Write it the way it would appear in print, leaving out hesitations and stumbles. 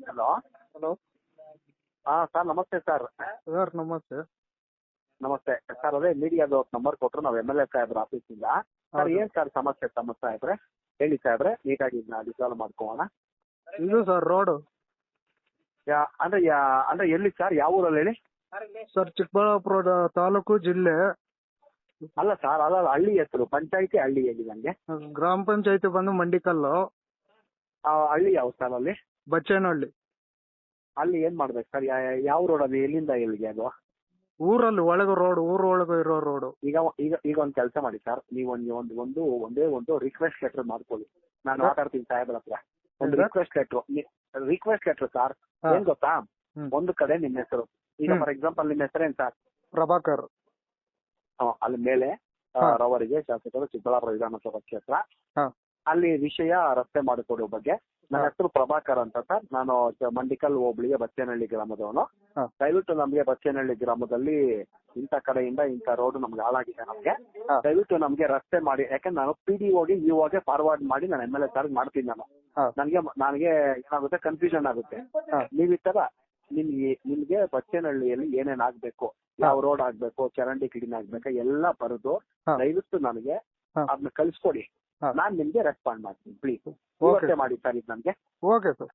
Hello. Hello sir ನಮಸ್ತೆ sir. Sir ನಮಸ್ತೆ. ನಮಸ್ತೆ ಸರ್. ಅದೇ ಮೀಡಿಯಾದ ನಂಬರ್ ಕೊಟ್ಟರು ನಾವು ಎಮ್ ಎಲ್ ಎ ಸಾಹೇಬ್ರ ಆಫೀಸಿಂದ. ಸರ್ ಹೌದು. ಏನ್ ಸರ್ ಸಮಸ್ಯೆ ಸಾಹೇಬ್ರೆ ಹೇಳಿ ಸಾಹೇಬ್ರೆ, ನೀಟಾಗಿ ರಿಸಾಲ್ವ್ ಮಾಡ್ಕೋಣ. ಇದು ಸರ್ ರೋಡು ಅಂದ್ರೆ ಎಲ್ಲಿ ಸರ್, ಯಾವ ಊರಲ್ಲಿ ಹೇಳಿ? ಸರ್ ಚಿಕ್ಕಬಳ್ಳಾಪುರ ತಾಲೂಕು ಜಿಲ್ಲೆ. ಅಲ್ಲ ಸರ್, ಅಲ್ಲ ಹಳ್ಳಿ ಹೆಸರು, ಪಂಚಾಯತಿ ಹಳ್ಳಿ ಹೇಳಿ ನನಗೆ. ಗ್ರಾಮ ಪಂಚಾಯತಿ ಬಂದು ಮಂಡಿಕಲ್ಲು, ಹಳ್ಳಿ ಯಾವ ಸರ್ ಅಲ್ಲಿ? ಬಚ್ಚೇನಹಳ್ಳಿ. ಅಲ್ಲಿ ಏನ್ ಮಾಡ್ಬೇಕು ಸರ್? ಯಾವ ರೋಡ್ ಅದು, ಎಲ್ಲಿಂದ ಎಲ್ಲಿಗೆ ಅದು? ಊರಲ್ಲಿ ಒಳಗೆ ರೋಡ್, ಊರ ಒಳಗೆ ಇರೋ ರೋಡು. ಈಗ ಈಗ ಈಗ ಒಂದು ಕೆಲಸ ಮಾಡಿ ಸರ್, ನೀವು ಒಂದೇ ಒಂದು ರಿಕ್ವೆಸ್ಟ್ ಲೆಟರ್ ಮಾಡ್ಕೊಳ್ಳಿ. ನಾನು ಮಾತಾಡ್ತೀನಿ ಸಾಹೇಬ್ರ ಹತ್ರ. ಒಂದು ರಿಕ್ವೆಸ್ಟ್ ಲೆಟರ್ ಸರ್. ಏನ್ ಗೊತ್ತಾ, ಒಂದು ಕಡೆ ನಿಮ್ಮ ಹೆಸರು, ಈಗ ಫಾರ್ ಎಕ್ಸಾಂಪಲ್ ನಿಮ್ಮ ಹೆಸರೇನ್ ಸರ್? ಪ್ರಭಾಕರ್. ಅಲ್ಲಿ ಮೇಲೆ ರವರಿಗೆ ಶಾಸಕರು ಚಿಕ್ಕಬಳ್ಳಾಪುರ ವಿಧಾನಸಭಾ ಕ್ಷೇತ್ರ, ಅಲ್ಲಿ ವಿಷಯ ರಸ್ತೆ ಮಾಡಿಕೊಡೋ ಬಗ್ಗೆ. ನನ್ನ ಹೆಸರು ಪ್ರಭಾಕರ್ ಅಂತ ಸರ್. ನಾನು ಮಂಡಿಕಲ್ ಹೋಬಳಿಯ ಬಚ್ಚೇನಹಳ್ಳಿ ಗ್ರಾಮದವನು. ದಯವಿಟ್ಟು ನಮ್ಗೆ ಬಚ್ಚೇನಹಳ್ಳಿ ಗ್ರಾಮದಲ್ಲಿ ಇಂಥ ಕಡೆಯಿಂದ ಇಂಥ ರೋಡ್ ನಮ್ಗೆ ಹಾಳಾಗಿದೆ. ನಮ್ಗೆ ದಯವಿಟ್ಟು ನಮ್ಗೆ ರಸ್ತೆ ಮಾಡಿ. ಯಾಕಂದ್ರೆ ನಾನು PDOಗೆ ಇವಾಗೆ ಫಾರ್ವರ್ಡ್ ಮಾಡಿ ನಾನು MLA ಸರ್ ಮಾಡ್ತೀನಿ. ನನಗೆ ಏನಾಗುತ್ತೆ, ಕನ್ಫ್ಯೂಷನ್ ಆಗುತ್ತೆ. ನೀವು ಈ ತರ ನಿಮ್ಗೆ ಬಚ್ಚೇನಹಳ್ಳಿಯಲ್ಲಿ ಏನೇನ್ ಆಗ್ಬೇಕು, ಯಾವ ರೋಡ್ ಆಗ್ಬೇಕು, ಚರಂಡಿ ಕ್ಲೀನ್ ಆಗ್ಬೇಕು ಎಲ್ಲ ಬರೆದು ದಯವಿಟ್ಟು ನನಗೆ ಅದನ್ನ ಕಳಿಸ್ಕೊಡಿ. ನಾನ್ ನಿಮ್ಗೆ ರೆಸ್ಪಾಂಡ್ ಮಾಡ್ತೀನಿ ಪ್ಲೀಸ್. ಇವತ್ತೇ ಮಾಡಿ ಸರ್ ಇದು ನನ್ಗೆ. Okay sir.